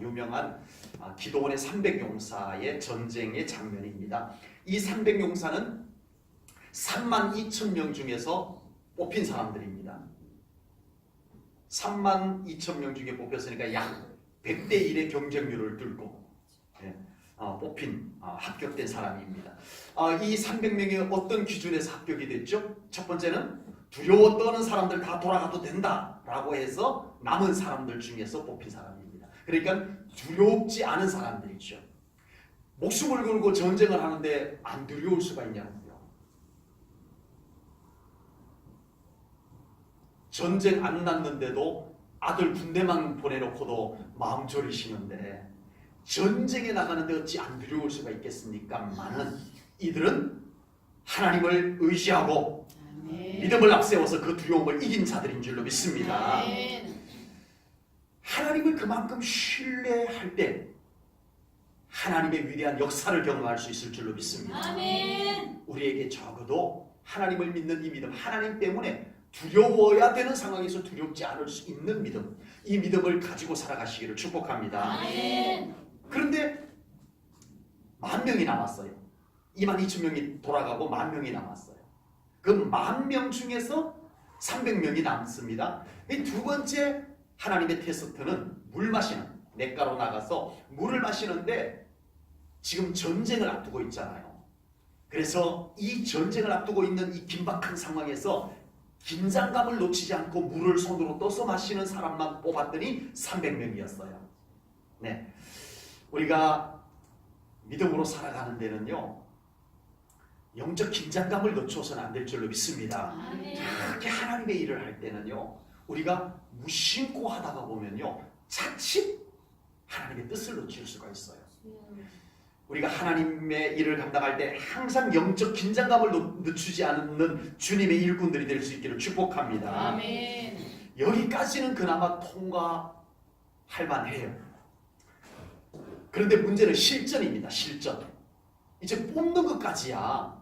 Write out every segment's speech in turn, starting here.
유명한 기도원의 300용사의 전쟁의 장면입니다. 이 300용사는 32,000명 중에서 뽑힌 사람들입니다. 32,000명 중에 뽑혔으니까 약 100대 1의 경쟁률을 뚫고 뽑힌 합격된 사람입니다. 이 300명이 어떤 기준에서 합격이 됐죠? 첫 번째는 두려워 떠는 사람들 다 돌아가도 된다라고 해서 남은 사람들 중에서 뽑힌 사람입니다. 그러니까 두렵지 않은 사람들이죠. 목숨을 걸고 전쟁을 하는데 안 두려울 수가 있냐고요. 전쟁 안 났는데도 아들 군대만 보내놓고도 마음 졸이시는데 전쟁에 나가는데 어찌 안 두려울 수가 있겠습니까? 많은 이들은 하나님을 의지하고 믿음을 앞세워서 그 두려움을 이긴 자들인 줄로 믿습니다. 하나님을 그만큼 신뢰할 때 하나님의 위대한 역사를 경험할 수 있을 줄로 믿습니다. 우리에게 적어도 하나님을 믿는 이 믿음, 하나님 때문에 두려워야 되는 상황에서 두렵지 않을 수 있는 믿음, 이 믿음을 가지고 살아가시기를 축복합니다. 그런데 10,000명이 남았어요. 22,000명이 돌아가고 10,000명이 남았어요. 그 10,000명 중에서 300명이 남습니다. 이 두 번째 하나님의 테스트는 물 마시는, 냇가로 나가서 물을 마시는데 지금 전쟁을 앞두고 있잖아요. 그래서 이 전쟁을 앞두고 있는 이 긴박한 상황에서 긴장감을 놓치지 않고 물을 손으로 떠서 마시는 사람만 뽑았더니 300명이었어요. 네, 우리가 믿음으로 살아가는 데는요, 영적 긴장감을 늦춰서는 안 될 줄로 믿습니다. 그렇게 하나님의 일을 할 때는요, 우리가 무심코 하다가 보면요, 자칫 하나님의 뜻을 놓칠 수가 있어요. 우리가 하나님의 일을 감당할 때 항상 영적 긴장감을 늦추지 않는 주님의 일꾼들이 될 수 있기를 축복합니다. 아멘. 여기까지는 그나마 통과할 만해요. 그런데 문제는 실전입니다. 실전. 이제 뽑는 것까지야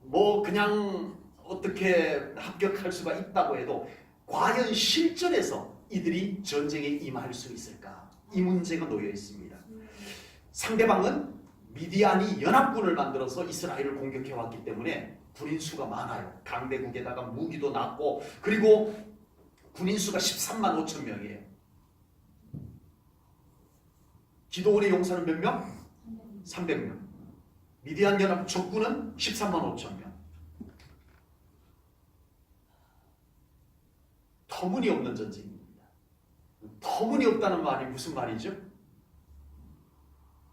뭐 그냥 어떻게 합격할 수가 있다고 해도 과연 실전에서 이들이 전쟁에 임할 수 있을까? 이 문제가 놓여 있습니다. 상대방은 미디안이 연합군을 만들어서 이스라엘을 공격해 왔기 때문에 군인 수가 많아요. 강대국에다가 무기도 낮고, 그리고 군인 수가 13만 5천 명이에요. 기도원의 용사는 몇 명? 300명. 미디안 연합 적군은 13만 5천 명. 터무니없는 전쟁입니다. 터무니없다는 말이 무슨 말이죠?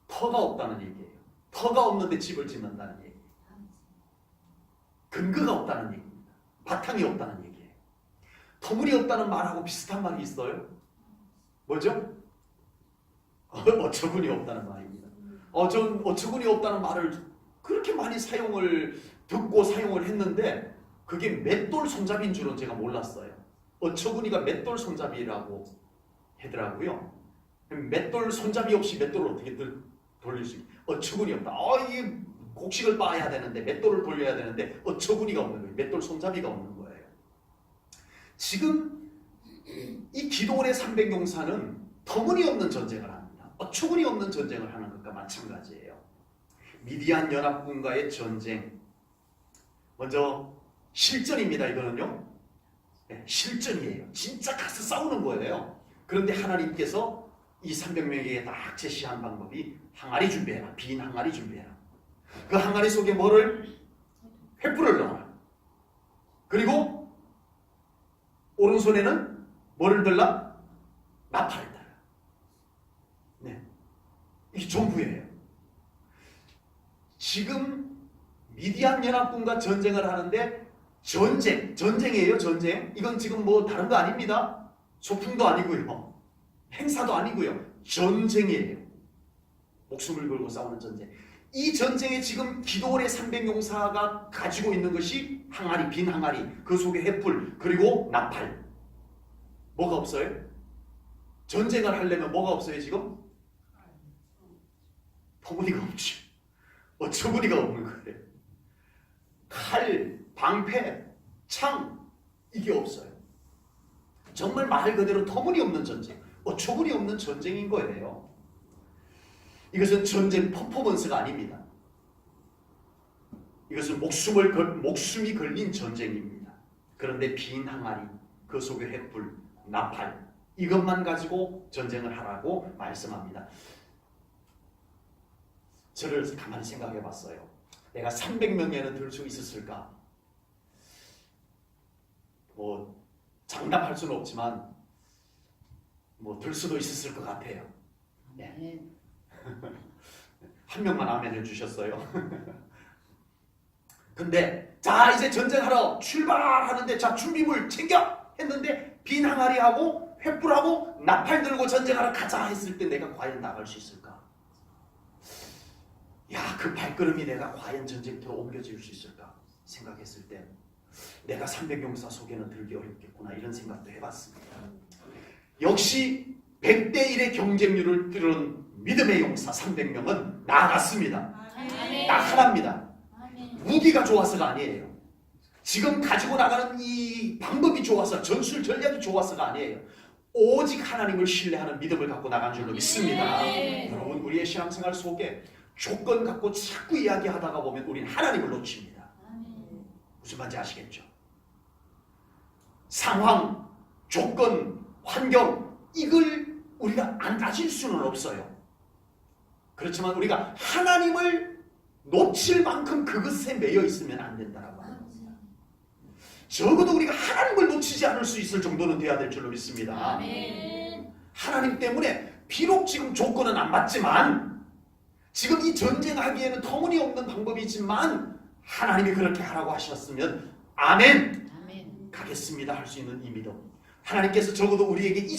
터가 없다는 얘기예요. 터가 없는데 집을 짓는다는 얘기예요. 근거가 없다는 얘기입니다. 바탕이 없다는 얘기예요. 터무니없다는 말하고 비슷한 말이 있어요. 뭐죠? 어처구니 없다는 말입니다. 전 어처구니 없다는 말을 그렇게 많이 듣고 사용을 했는데 그게 맷돌 손잡이인 줄은 제가 몰랐어요. 어처구니가 맷돌 손잡이라고 하더라고요. 맷돌 손잡이 없이 맷돌을 어떻게 돌릴 수 있어요? 어처구니 없다. 이게 곡식을 빻아야 되는데, 맷돌을 돌려야 되는데 어처구니가 없는 거예요. 맷돌 손잡이가 없는 거예요. 지금 이 기도원의 300용사는 터무니없는 전쟁을 합니다. 어처구니 없는 전쟁을 하는 것과 마찬가지예요. 미디안 연합군과의 전쟁. 먼저 실전입니다. 이거는요. 네, 실전이에요. 진짜 가서 싸우는 거예요. 그런데 하나님께서 이 300명에게 딱 제시한 방법이 항아리 준비해라. 빈 항아리 준비해라. 그 항아리 속에 뭐를? 횃불을 넣어라. 그리고 오른손에는 뭐를 들라? 나팔을 들라. 네, 이게 전부예요. 지금 미디안 연합군과 전쟁을 하는데 전쟁이에요. 전쟁. 이건 지금 뭐 다른 거 아닙니다. 소풍도 아니고요. 행사도 아니고요. 전쟁이에요. 목숨을 걸고 싸우는 전쟁. 이 전쟁에 지금 기도원의 300용사가 가지고 있는 것이 항아리, 빈 항아리, 그 속에 횃불, 그리고 나팔. 뭐가 없어요? 전쟁을 하려면 뭐가 없어요 지금? 터무니가 없죠. 어처구니가 없는 거예요. 칼, 방패, 창, 이게 없어요. 정말 말 그대로 터무니없는 전쟁. 어처구니 없는 전쟁인 거예요. 이것은 전쟁 퍼포먼스가 아닙니다. 이것은 목숨이 걸린 전쟁입니다. 그런데 빈 항아리, 그 속에 횃불, 나팔, 이것만 가지고 전쟁을 하라고 말씀합니다. 저를 가만히 생각해 봤어요. 내가 300명에는 들 수 있었을까? 뭐 장담할 수는 없지만 뭐 들 수도 있었을 것 같아요. 네. 한 명만 아멘 해주셨어요. 근데 자 이제 전쟁하러 출발하는데 자 준비물 챙겨 했는데 빈 항아리하고 횃불하고 나팔 들고 전쟁하러 가자 했을 때 내가 과연 나갈 수 있을까? 야, 그 발걸음이 내가 과연 전쟁터로 옮겨질 수 있을까 생각했을 때 내가 300용사 속에는 들기 어렵겠구나 이런 생각도 해봤습니다. 역시 100대 1의 경쟁률을 뚫은 믿음의 용사 300명은 나갔습니다. 딱 하나입니다. 무기가 좋아서가 아니에요. 지금 가지고 나가는 이 방법이 좋아서 여러분 전략이 좋아서가 아니에요. 오직 하나님을 신뢰하는 믿음을 갖고 나간 줄로 믿습니다. 여러분 우리의 신앙생활 속에 조건 갖고 자꾸 이야기하다가 보면 우리는 하나님을 놓칩니다. 무슨 말인지 아시겠죠? 상황, 조건, 환경 이걸 우리가 안 가질 수는 없어요. 그렇지만 우리가 하나님을 놓칠 만큼 그것에 매여 있으면 안 된다라고 하는 겁니다. 적어도 우리가 하나님을 놓치지 않을 수 있을 정도는 돼야 될 줄로 믿습니다. 하나님 때문에 비록 지금 조건은 안 맞지만 지금 이 전쟁하기에는 터무니없는 방법이지만 하나님이 그렇게 하라고 하셨으면 아멘, 가겠습니다 할 수 있는 이 믿음. 하나님께서 적어도 우리에게 이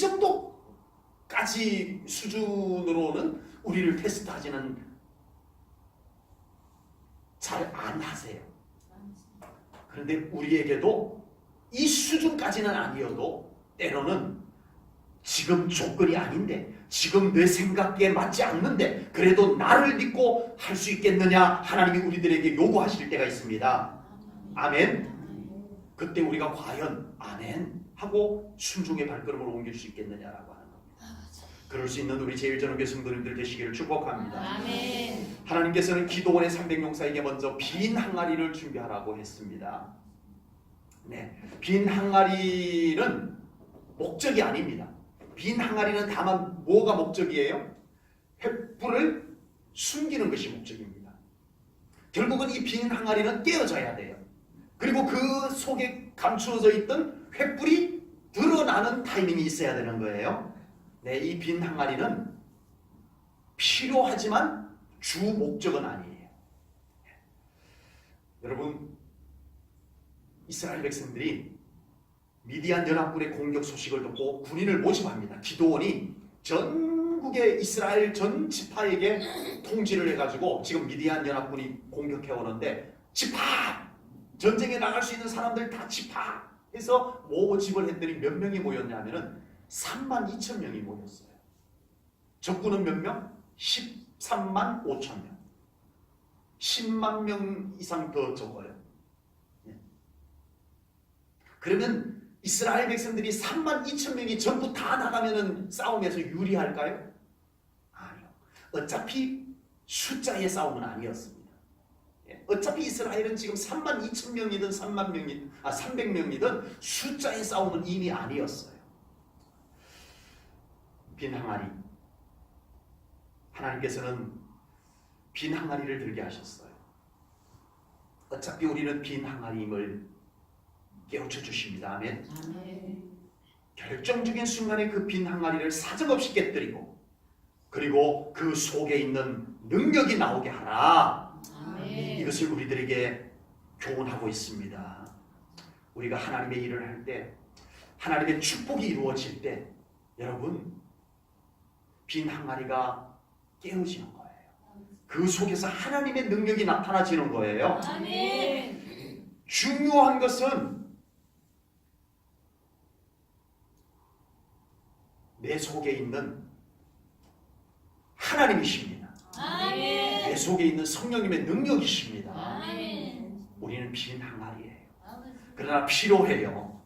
정도까지 수준으로는 우리를 테스트하지는 잘 안 하세요. 그런데 우리에게도 이 수준까지는 아니어도 때로는 지금 조건이 아닌데 지금 내 생각에 맞지 않는데 그래도 나를 믿고 할 수 있겠느냐 하나님이 우리들에게 요구하실 때가 있습니다. 아멘. 그때 우리가 과연 아멘 하고 순종의 발걸음을 옮길 수 있겠느냐라고 하는 겁니다. 그럴 수 있는 우리 제일전후교 성도님들 되시기를 축복합니다. 아멘. 하나님께서는 기도원의 300용사에게 먼저 빈 항아리를 준비하라고 했습니다. 네, 빈 항아리는 목적이 아닙니다. 빈 항아리는 다만 뭐가 목적이에요? 횃불을 숨기는 것이 목적입니다. 결국은 이 빈 항아리는 깨어져야 돼요. 그리고 그 속에 감추어져 있던 횃불이 드러나는 타이밍이 있어야 되는 거예요. 네, 이 빈 항아리는 필요하지만 주 목적은 아니에요. 여러분, 이스라엘 백성들이 미디안 연합군의 공격 소식을 듣고 군인을 모집합니다. 기드온이 전국의 이스라엘 전 지파에게 통지를 해가지고 지금 미디안 연합군이 공격해 오는데 지파! 전쟁에 나갈 수 있는 사람들 다 지파! 해서 모집을 했더니 몇 명이 모였냐면은 32,000명이 모였어요. 적군은 몇 명? 13만 5천 명. 10만 명 이상 더 적어요. 그러면 이스라엘 백성들이 32,000명이 전부 다 나가면은 싸움에서 유리할까요? 아니요. 어차피 숫자의 싸움은 아니었습니다. 어차피 이스라엘은 지금 32,000명이든 300명이든 숫자의 싸움은 이미 아니었어요. 빈 항아리. 하나님께서는 빈 항아리를 들게 하셨어요. 어차피 우리는 빈 항아리임을 깨우쳐 주십니다. 아멘. 결정적인 순간에 그 빈 항아리를 사정없이 깨뜨리고 그리고 그 속에 있는 능력이 나오게 하라. 아멘. 이것을 우리들에게 교훈하고 있습니다. 우리가 하나님의 일을 할 때 하나님의 축복이 이루어질 때 여러분 빈 항아리가 깨어지는 거예요. 그 속에서 하나님의 능력이 나타나지는 거예요. 아멘. 중요한 것은 내 속에 있는 하나님이십니다. 아멘. 내 속에 있는 성령님의 능력이십니다. 아멘. 우리는 빈 항아리예요. 그러나 필요해요.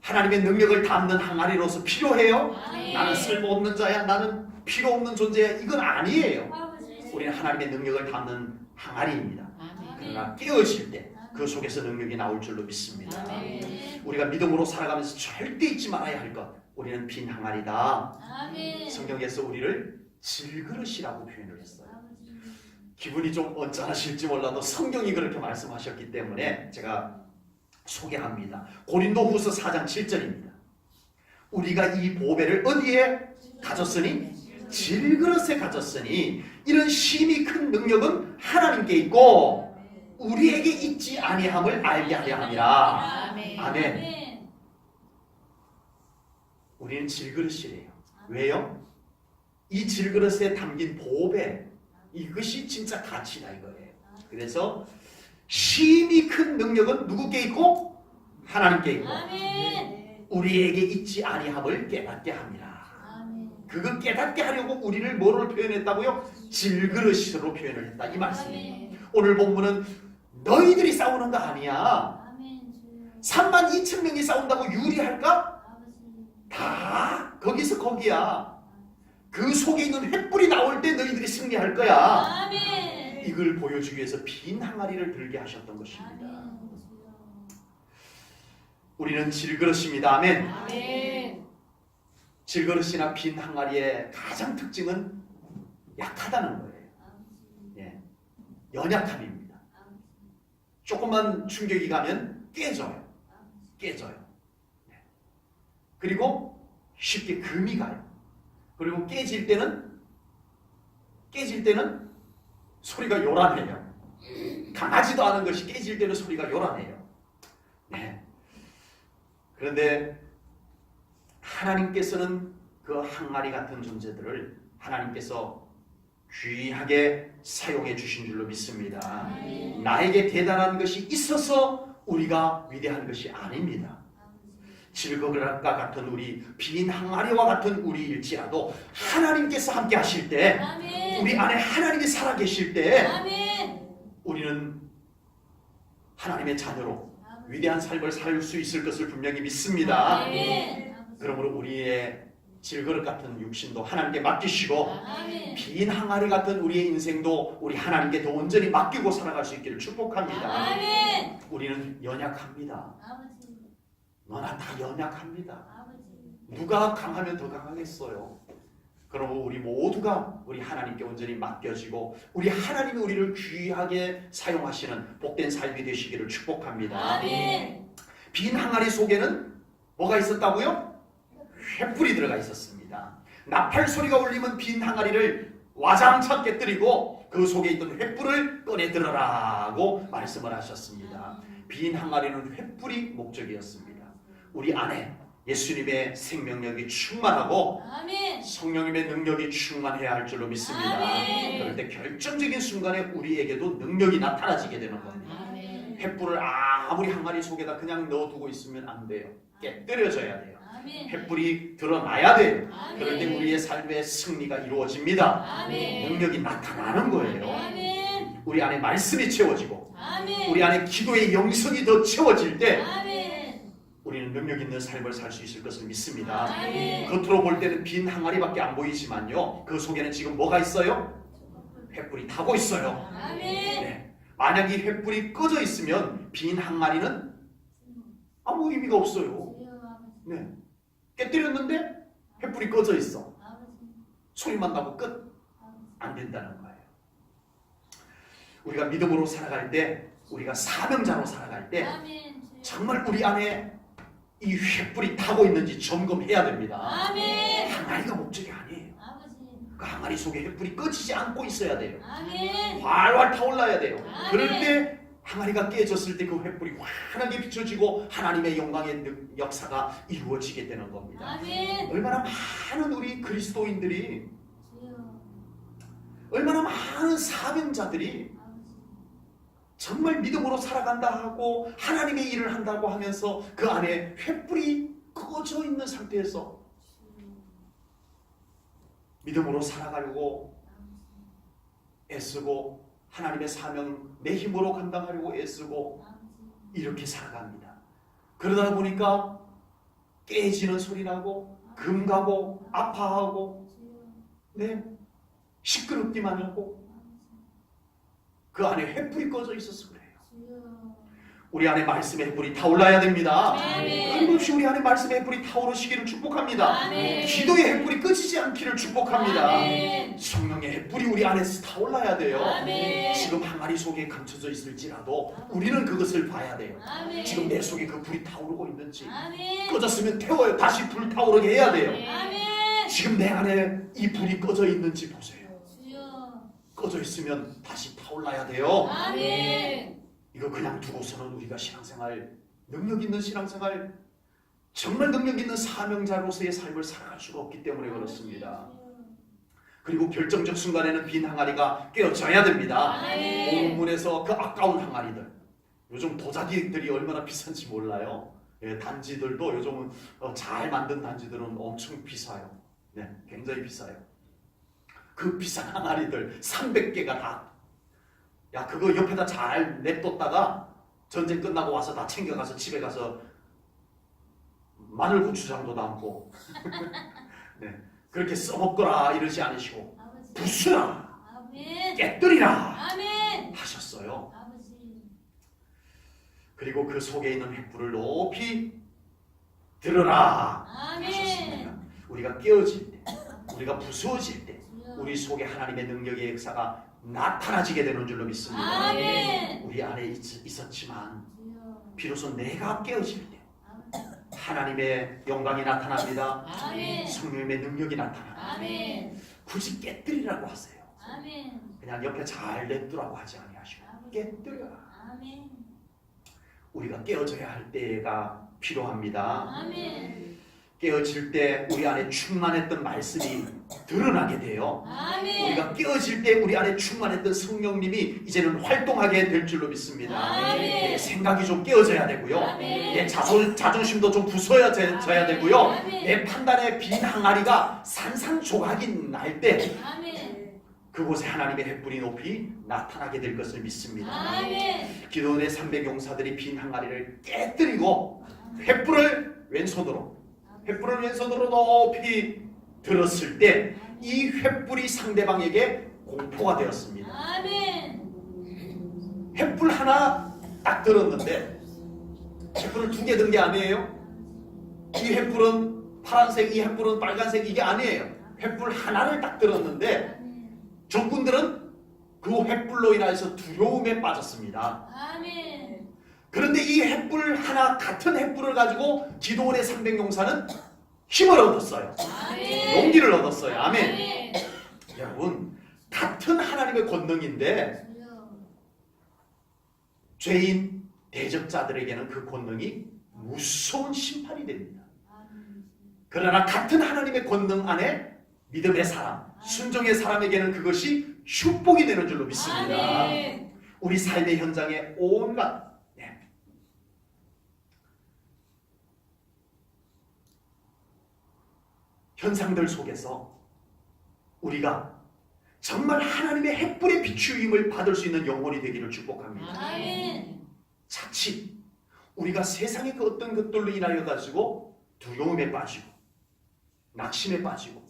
하나님의 능력을 담는 항아리로서 필요해요? 아멘. 나는 쓸모없는 자야, 나는 필요 없는 존재야. 이건 아니에요. 아버지. 우리는 하나님의 능력을 담는 항아리입니다. 아멘. 그러나 깨어질 때 그 속에서 능력이 나올 줄로 믿습니다. 아멘. 우리가 믿음으로 살아가면서 절대 잊지 말아야 할 것, 우리는 빈 항아리다. 아멘. 성경에서 우리를 질그릇이라고 표현을 했어요. 아버지. 기분이 좀 언짢으실지 몰라도 성경이 그렇게 말씀하셨기 때문에 제가 소개합니다. 고린도후서 4장 7절입니다. 우리가 이 보배를 어디에 가졌으니? 질그릇에 가졌으니 이런 심히 큰 능력은 하나님께 있고 우리에게 있지 아니함을 알게 하려 함이라. 아멘. 아멘. 우리는 질그릇이래요. 왜요? 이 질그릇에 담긴 보배, 이것이 진짜 가치다 이거예요. 그래서 심히 큰 능력은 누구께 있고? 하나님께 있고 아멘. 우리에게 있지 아니함을 깨닫게 합니다. 아멘. 그거 깨닫게 하려고 우리를 뭐로 표현했다고요? 질그릇으로 표현을 했다 이 말씀이에요. 아멘. 오늘 본문은 너희들이 싸우는 거 아니야. 아멘. 주여. 32,000명이 싸운다고 유리할까? 아버지. 다 거기서 거기야. 그 속에 있는 횃불이 나올 때 너희들이 승리할 거야. 아멘. 이걸 보여주기 위해서 빈 항아리를 들게 하셨던 것입니다. 아멘. 주여. 우리는 질그릇입니다. 아멘. 아멘. 질그릇이나 빈 항아리의 가장 특징은 약하다는 거예요. 아버지. 예. 연약함입니다. 아버지. 조금만 충격이 가면 깨져요. 깨져요. 네. 그리고 쉽게 금이 가요. 그리고 깨질 때는 소리가 요란해요. 강하지도 않은 것이 깨질 때는 소리가 요란해요. 네. 그런데 하나님께서는 그 항아리 같은 존재들을 하나님께서 귀하게 사용해 주신 줄로 믿습니다. 아멘. 나에게 대단한 것이 있어서 우리가 위대한 것이 아닙니다. 질거리와 같은 우리 빈 항아리와 같은 우리일지라도 하나님께서 함께 하실 때 아멘. 우리 안에 하나님이 살아계실 때 아멘. 우리는 하나님의 자녀로 위대한 삶을 살 수 있을 것을 분명히 믿습니다. 아멘. 그러므로 우리의 질그릇 같은 육신도 하나님께 맡기시고 아멘. 빈 항아리 같은 우리의 인생도 우리 하나님께 더 온전히 맡기고 살아갈 수 있기를 축복합니다. 아멘. 우리는 연약합니다. 아버지. 너나 다 연약합니다. 아버지. 누가 강하면 더 강하겠어요. 그러므로 우리 모두가 우리 하나님께 온전히 맡겨지고 우리 하나님이 우리를 귀하게 사용하시는 복된 삶이 되시기를 축복합니다. 아멘. 빈 항아리 속에는 뭐가 있었다고요? 횃불이 들어가 있었습니다. 나팔 소리가 울리면 빈 항아리를 와장창 깨뜨리고 그 속에 있던 횃불을 꺼내 들어라고 말씀을 하셨습니다. 빈 항아리는 횃불이 목적이었습니다. 우리 안에 예수님의 생명력이 충만하고 아멘. 성령님의 능력이 충만해야 할 줄로 믿습니다. 아멘. 그럴 때 결정적인 순간에 우리에게도 능력이 나타나지게 되는 겁니다. 아멘. 횃불을 아무리 항아리 속에다 그냥 넣어두고 있으면 안 돼요. 깨뜨려져야 돼요. 아멘. 횃불이 드러나야 돼요. 아멘. 그럴 때 우리의 삶의 승리가 이루어집니다. 아멘. 능력이 나타나는 거예요. 아멘. 우리 안에 말씀이 채워지고 아멘. 우리 안에 기도의 영성이 더 채워질 때 아멘. 우리는 능력 있는 삶을 살 수 있을 것을 믿습니다. 아멘. 겉으로 볼 때는 빈 항아리밖에 안 보이지만요. 그 속에는 지금 뭐가 있어요? 횃불이 타고 있어요. 아멘. 네. 만약 이 횃불이 꺼져 있으면 빈 항아리는 아무 의미가 없어요. 네. 깨뜨렸는데 횃불이 꺼져 있어. 소리만 나고 끝. 안 된다는 거예요. 우리가 믿음으로 살아갈 때, 우리가 사명자로 살아갈 때 정말 우리 안에 이 횃불이 타고 있는지 점검해야 됩니다. 아멘. 항아리가 목적이 아니에요. 아버지. 그 항아리 속에 횃불이 꺼지지 않고 있어야 돼요. 아멘. 활활 타올라야 돼요. 아멘. 그럴 때 항아리가 깨졌을 때 그 횃불이 환하게 비춰지고 하나님의 영광의 역사가 이루어지게 되는 겁니다. 아멘. 얼마나 많은 우리 그리스도인들이, 주여. 얼마나 많은 사명자들이 정말 믿음으로 살아간다 하고 하나님의 일을 한다고 하면서 그 안에 횃불이 꺼져 있는 상태에서 믿음으로 살아가려고 애쓰고 하나님의 사명 내 힘으로 감당하려고 애쓰고 이렇게 살아갑니다. 그러다 보니까 깨지는 소리 나고 금 가고 아파하고 네 시끄럽기만 하고 그 안에 횃불이 꺼져 있어서 그래요. 우리 안에 말씀의 횃불이 타올라야 됩니다. 끊임없이 우리 안에 말씀의 횃불이 타오르시기를 축복합니다. 아멘. 기도의 횃불이 꺼지지 않기를 축복합니다. 아멘. 성령의 횃불이 우리 안에서 타올라야 돼요. 아멘. 지금 항아리 속에 감춰져 있을지라도 우리는 그것을 봐야 돼요. 아멘. 지금 내 속에 그 불이 타오르고 있는지 아멘. 꺼졌으면 태워요. 다시 불 타오르게 해야 돼요. 아멘. 지금 내 안에 이 불이 꺼져 있는지 보세요. 주여. 꺼져 있으면 다시 타올라야 돼요. 아멘. 이거 그냥 두고서는 우리가 신앙생활, 능력 있는 신앙생활, 정말 능력 있는 사명자로서의 삶을 살아갈 수가 없기 때문에 그렇습니다. 그리고 결정적 순간에는 빈 항아리가 깨어져야 됩니다. 아멘. 본문에서 그 아까운 항아리들, 요즘 도자기들이 얼마나 비싼지 몰라요. 예, 단지들도 요즘은 잘 만든 단지들은 엄청 비싸요. 네, 굉장히 비싸요. 그 비싼 항아리들 300개가 다, 야 그거 옆에다 잘 냅뒀다가 전쟁 끝나고 와서 다 챙겨가서 집에 가서 마늘 고추장도 담고 네, 그렇게 써먹거라 이러지 않으시고 아버지. 부수라 아멘. 깨뜨리라 아멘. 하셨어요. 아버지. 그리고 그 속에 있는 횃불을 높이 들어라 아멘. 하셨습니다. 우리가 깨어질 때, 우리가 부수어질 때 주여. 우리 속에 하나님의 능력의 역사가 나타나지게 되는 줄로 믿습니다. 아멘. 우리 안에 있었지만 주여. 비로소 내가 깨어질 때 아버지. 하나님의 영광이 나타납니다. 아멘. 성령의 능력이 나타납니다. 아멘. 굳이 깨뜨리라고 하세요. 아멘. 그냥 옆에 잘 냅두라고 하지 아니하시고 깨뜨려라. 아멘. 우리가 깨어져야 할 때가 필요합니다. 아멘. 깨어질 때 우리 안에 충만했던 말씀이 드러나게 돼요. 아멘. 우리가 깨어질 때 우리 안에 충만했던 성령님이 이제는 활동하게 될 줄로 믿습니다. 아멘. 내 생각이 좀 깨어져야 되고요. 아멘. 내 자존심도 좀 부서져야 되고요. 아멘. 내 판단의 빈 항아리가 산산조각이 날 때 아멘. 그곳에 하나님의 횃불이 높이 나타나게 될 것을 믿습니다. 아멘. 기도원의 300용사들이 빈 항아리를 깨뜨리고 횃불을 왼손으로 높이 들었을 때 이 횃불이 상대방에게 공포가 되었습니다. 아멘. 횃불 하나 딱 들었는데 횃불을 2개 든 게 아니에요. 이 횃불은 파란색, 이 횃불은 빨간색, 이게 아니에요. 횃불 하나를 딱 들었는데 적군들은 그 횃불로 인해서 두려움에 빠졌습니다. 아멘. 그런데 이 횃불 하나, 같은 횃불을 가지고 기도원의 300용사는 힘을 얻었어요. 아멘. 용기를 얻었어요. 아멘. 아멘. 여러분, 같은 하나님의 권능인데 주여. 죄인 대적자들에게는 그 권능이 무서운 심판이 됩니다. 아멘. 그러나 같은 하나님의 권능 안에 믿음의 사람, 순종의 사람에게는 그것이 축복이 되는 줄로 믿습니다. 아멘. 우리 삶의 현장에 온갖 현상들 속에서 우리가 정말 하나님의 횃불의 비추임을 받을 수 있는 영혼이 되기를 축복합니다. 아멘. 자칫 우리가 세상의 그 어떤 것들로 인하여 가지고 두려움에 빠지고 낙심에 빠지고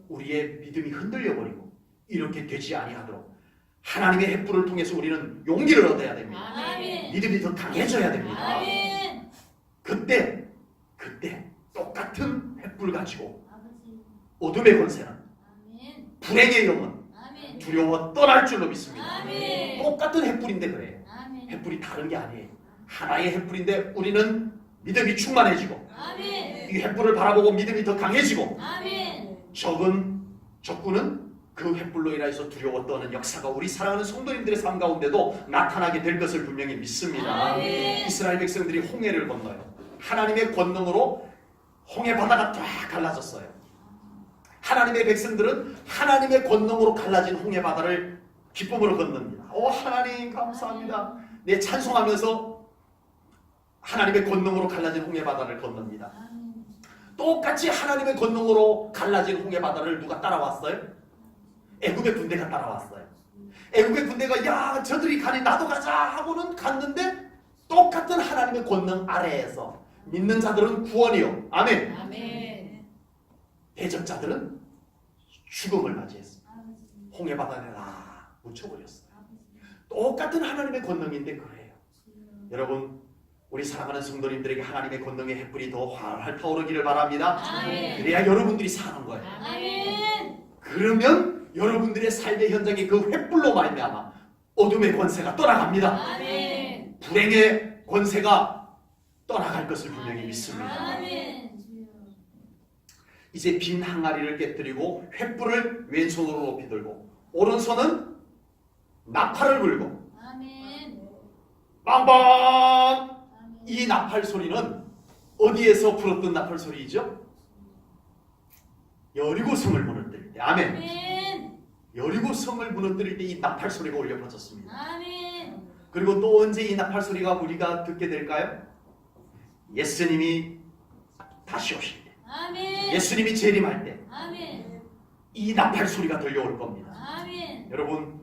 우리의 믿음이 흔들려 버리고 이렇게 되지 아니하도록 하나님의 횃불을 통해서 우리는 용기를 얻어야 됩니다. 아멘. 믿음이 더 강해져야 됩니다. 아멘. 그때 똑같은 횃불 가지고 아버지. 어둠의 권세는 아멘. 불행의 영은 아멘. 두려워 떠날 줄로 믿습니다. 아멘. 똑같은 횃불인데 그래요. 아멘. 횃불이 다른 게 아니에요. 하나의 횃불인데 우리는 믿음이 충만해지고 아멘. 이 횃불을 바라보고 믿음이 더 강해지고 아멘. 적군은 그 횃불로 인해서 두려워 떠는 역사가 우리 사랑하는 성도님들의 삶 가운데도 나타나게 될 것을 분명히 믿습니다. 아멘. 이스라엘 백성들이 홍해를 건너요. 하나님의 권능으로 홍해 바다가 쫙 갈라졌어요. 하나님의 백성들은 하나님의 권능으로 갈라진 홍해 바다를 기쁨으로 건넙니다. 오 하나님 감사합니다. 네 찬송하면서 하나님의 권능으로 갈라진 홍해 바다를 건넙니다. 아멘. 똑같이 하나님의 권능으로 갈라진 홍해 바다를 누가 따라왔어요? 애굽의 군대가 따라왔어요. 애굽의 군대가 야 저들이 가니 나도 가자 하고는 갔는데 똑같은 하나님의 권능 아래에서 믿는 자들은 구원이요. 아멘. 아멘. 대적자들은 죽음을 맞이했습니다. 홍해 바다에 묻혀버렸어요. 똑같은 하나님의 권능인데 그래요. 여러분, 우리 사랑하는 성도님들에게 하나님의 권능의 햇불이 더 활활 타오르기를 바랍니다. 아멘. 그래야 여러분들이 사는 거예요. 아멘. 그러면 여러분들의 삶의 현장에 그 횃불로 말미암아 어둠의 권세가 떠나갑니다. 아멘. 불행의 권세가 떠나갈 것을 분명히 믿습니다. 아멘. 이제 빈 항아리를 깨뜨리고 횃불을 왼손으로 높이 들고 오른손은 나팔을 불고 아멘. 빵빵! 이 나팔 소리는 어디에서 불었던 나팔 소리이죠? 여리고성을 무너뜨릴 때. 아멘. 아멘. 여리고성을 무너뜨릴 때 이 나팔 소리가 울려 퍼졌습니다. 아멘. 그리고 또 언제 이 나팔 소리가 우리가 듣게 될까요? 예수님이 다시 오실 때, 아멘. 예수님이 재림할 때 아멘. 이 나팔 소리가 들려올 겁니다. 아멘. 여러분,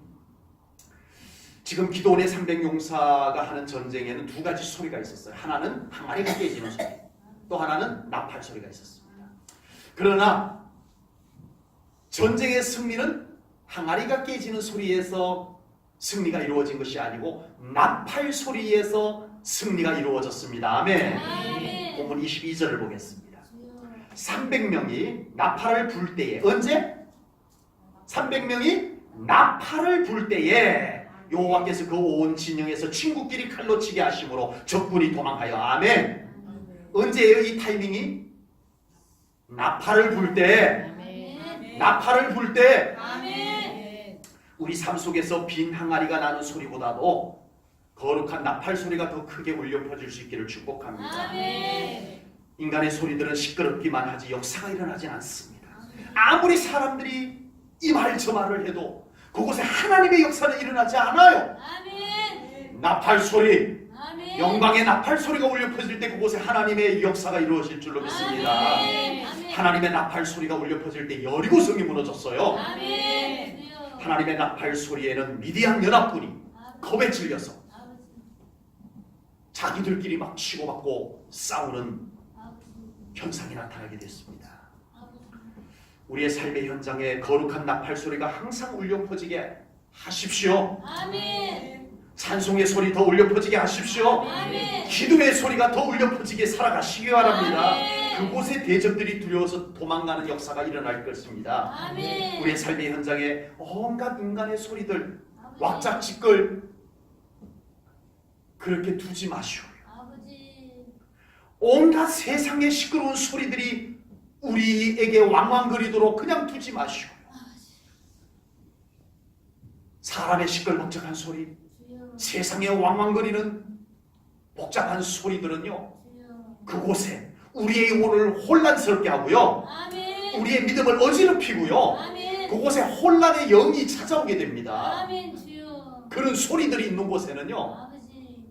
지금 기도원의 300용사가 하는 전쟁에는 두 가지 소리가 있었어요. 하나는 항아리가 깨지는 소리, 또 하나는 나팔 소리가 있었습니다. 그러나 전쟁의 승리는 항아리가 깨지는 소리에서 승리가 이루어진 것이 아니고 나팔 소리에서 승리가 이루어졌습니다. 아멘. 아멘. 본문 22절을 보겠습니다. 300명이 나팔을 불 때에, 언제? 300명이 나팔을 불 때에 여호와께서 그 온 진영에서 친구끼리 칼로 치게 하심으로 적군이 도망가요. 아멘. 언제예요 이 타이밍이? 나팔을 불 때. 아멘. 나팔을 불 때. 아멘. 우리 삶 속에서 빈 항아리가 나는 소리보다도 거룩한 나팔 소리가 더 크게 울려 퍼질 수 있기를 축복합니다. 아멘. 인간의 소리들은 시끄럽기만 하지 역사가 일어나지 않습니다. 아무리 사람들이 이 말 저 말을 해도 그곳에 하나님의 역사는 일어나지 않아요. 아멘. 나팔 소리, 아멘. 영광의 나팔 소리가 울려 퍼질 때 그곳에 하나님의 역사가 이루어질 줄로 믿습니다. 아멘. 아멘. 하나님의 나팔 소리가 울려 퍼질 때 여리고성이 무너졌어요. 아멘. 하나님의 나팔 소리에는 미디안 연합군이 겁에 질려서 자기들끼리 막 치고받고 싸우는 현상이 나타나게 됐습니다. 우리의 삶의 현장에 거룩한 나팔 소리가 항상 울려 퍼지게 하십시오. 아멘. 찬송의 소리 더 울려 퍼지게 하십시오. 아멘. 기도의 소리가 더 울려 퍼지게 살아가시기 바랍니다. 아멘. 그곳에 대적들이 두려워서 도망가는 역사가 일어날 것입니다. 아멘. 우리의 삶의 현장에 온갖 인간의 소리들, 왁작지껄 그렇게 두지 마시오. 아버지. 온갖 세상의 시끄러운 소리들이 우리에게 왕왕거리도록 그냥 두지 마시오. 사람의 시끌벅적한 소리, 주여. 세상에 왕왕거리는 복잡한 소리들은요, 주여. 그곳에 우리의 영혼을 혼란스럽게 하고요, 아멘. 우리의 믿음을 어지럽히고요, 아멘. 그곳에 혼란의 영이 찾아오게 됩니다. 아멘. 주여. 그런 소리들이 있는 곳에는요 아버지.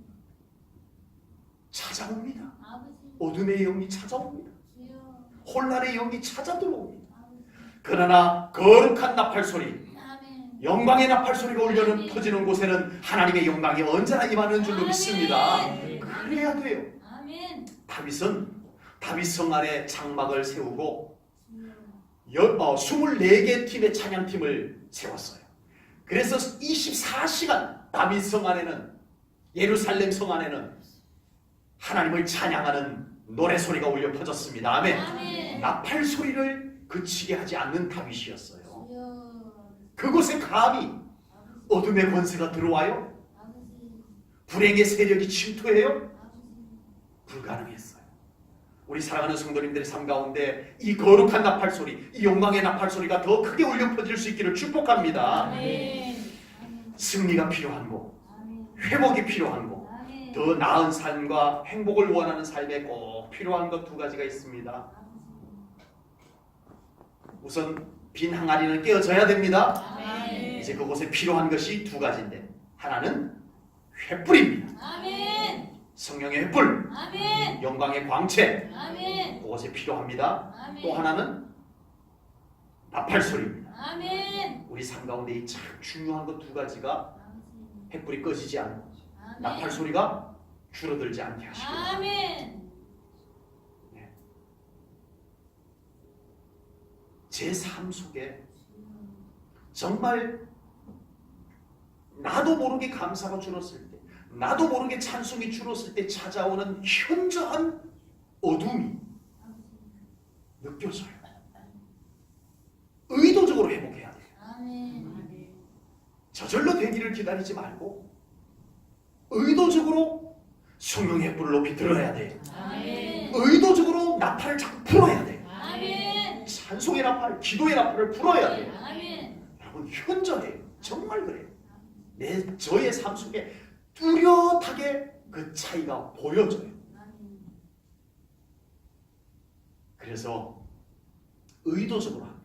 찾아옵니다. 아버지. 어둠의 영이 찾아옵니다. 주여. 혼란의 영이 찾아들어옵니다. 아버지. 그러나 거룩한 나팔 소리, 아멘. 영광의 나팔 소리가 울려 퍼지는 곳에는 하나님의 영광이 언제나 임하는 줄로 아멘. 믿습니다. 그래야 돼요. 아멘. 다윗 성 안에 장막을 세우고 주여. 24개 팀의 찬양팀을 세웠어요. 그래서 24시간 다윗 성 안에는, 예루살렘 성 안에는 하나님을 찬양하는 노래 소리가 울려 퍼졌습니다. 아멘. 아멘. 나팔 소리를 그치게 하지 않는 다윗이었어요. 주여. 그곳에 감히 아버지. 어둠의 권세가 들어와요? 아버지. 불행의 세력이 침투해요? 아버지. 불가능했어요. 우리 사랑하는 성도님들의 삶 가운데 이 거룩한 나팔 소리, 이 영광의 나팔 소리가 더 크게 울려 퍼질 수 있기를 축복합니다. 아멘. 아멘. 승리가 필요한 곳, 아멘. 회복이 필요한 곳, 아멘. 더 나은 삶과 행복을 원하는 삶에 꼭 필요한 것 두 가지가 있습니다. 우선 빈 항아리는 깨어져야 됩니다. 아멘. 이제 그곳에 필요한 것이 두 가지인데, 하나는 횃불입니다. 아멘. 성령의 횃불, 아멘. 영광의 광채, 아멘. 그것에 필요합니다. 아멘. 또 하나는 나팔 소리입니다. 아멘. 우리 삶 가운데 이 참 중요한 것 두 가지가 아버지. 횃불이 꺼지지 않고 아멘. 나팔 소리가 줄어들지 않게 하시고, 아멘. 제 삶 속에 정말 나도 모르게 감사가 줄었을 때, 나도 모르게 찬송이 줄었을 때 찾아오는 현저한 어둠이 느껴져요. 의도적으로 회복해야 돼요. 아멘. 저절로 되기를 기다리지 말고 의도적으로 성령의 불을 높이 들어야 돼요. 아멘. 의도적으로 나팔을 자꾸 불어야 돼요. 아멘. 찬송의 나팔, 기도의 나팔을 불어야 돼요. 아멘. 여러분 현저해요. 정말 그래요. 저의 삶 속에 뚜렷하게 그 차이가 보여져요. 그래서 의도적으로 합니다.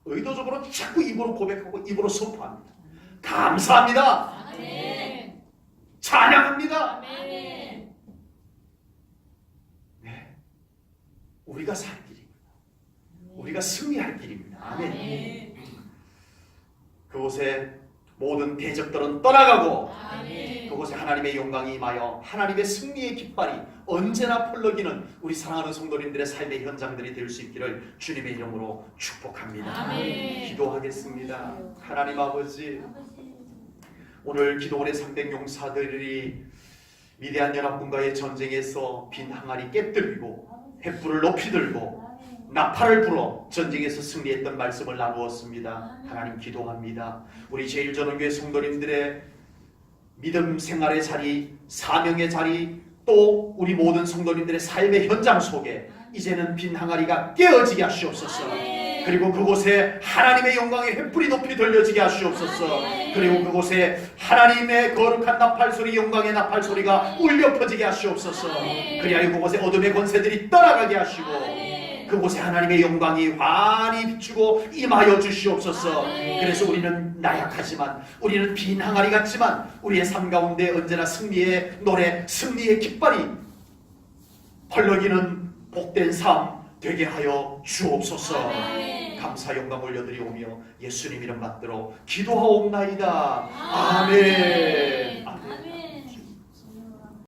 의도적으로 자꾸 입으로 고백하고 입으로 선포합니다. 감사합니다. 아멘. 찬양합니다. 아멘. 네, 우리가 살 길입니다. 우리가 승리할 길입니다. 아멘. 그곳에 모든 대적들은 떠나가고 아멘. 그곳에 하나님의 영광이 임하여 하나님의 승리의 깃발이 언제나 펄럭이는 우리 사랑하는 성도님들의 삶의 현장들이 될 수 있기를 주님의 이름으로 축복합니다. 아멘. 기도하겠습니다. 하나님 아버지, 오늘 기도원의 300용사들이 위대한 연합군과의 전쟁에서 빈 항아리 깨뜨리고 횃불을 높이 들고 나팔을 불어 전쟁에서 승리했던 말씀을 나누었습니다. 하나님 기도합니다. 우리 제일전원교회 성도님들의 믿음 생활의 자리, 사명의 자리, 또 우리 모든 성도님들의 삶의 현장 속에 이제는 빈 항아리가 깨어지게 하시옵소서. 그리고 그곳에 하나님의 영광의 횃불이 높이 들려지게 하시옵소서. 그리고 그곳에 하나님의 거룩한 나팔소리, 영광의 나팔소리가 울려 퍼지게 하시옵소서. 그리하여 그곳에 어둠의 권세들이 떠나가게 하시고 그곳에 하나님의 영광이 환히 비추고 임하여 주시옵소서. 그래서 우리는 나약하지만, 우리는 빈 항아리 같지만 우리의 삶 가운데 언제나 승리의 노래, 승리의 깃발이 펄럭이는 복된 삶 되게 하여 주옵소서. 감사 영광 올려드리오며 예수님 이름 받들어 기도하옵나이다. 아멘. 아멘.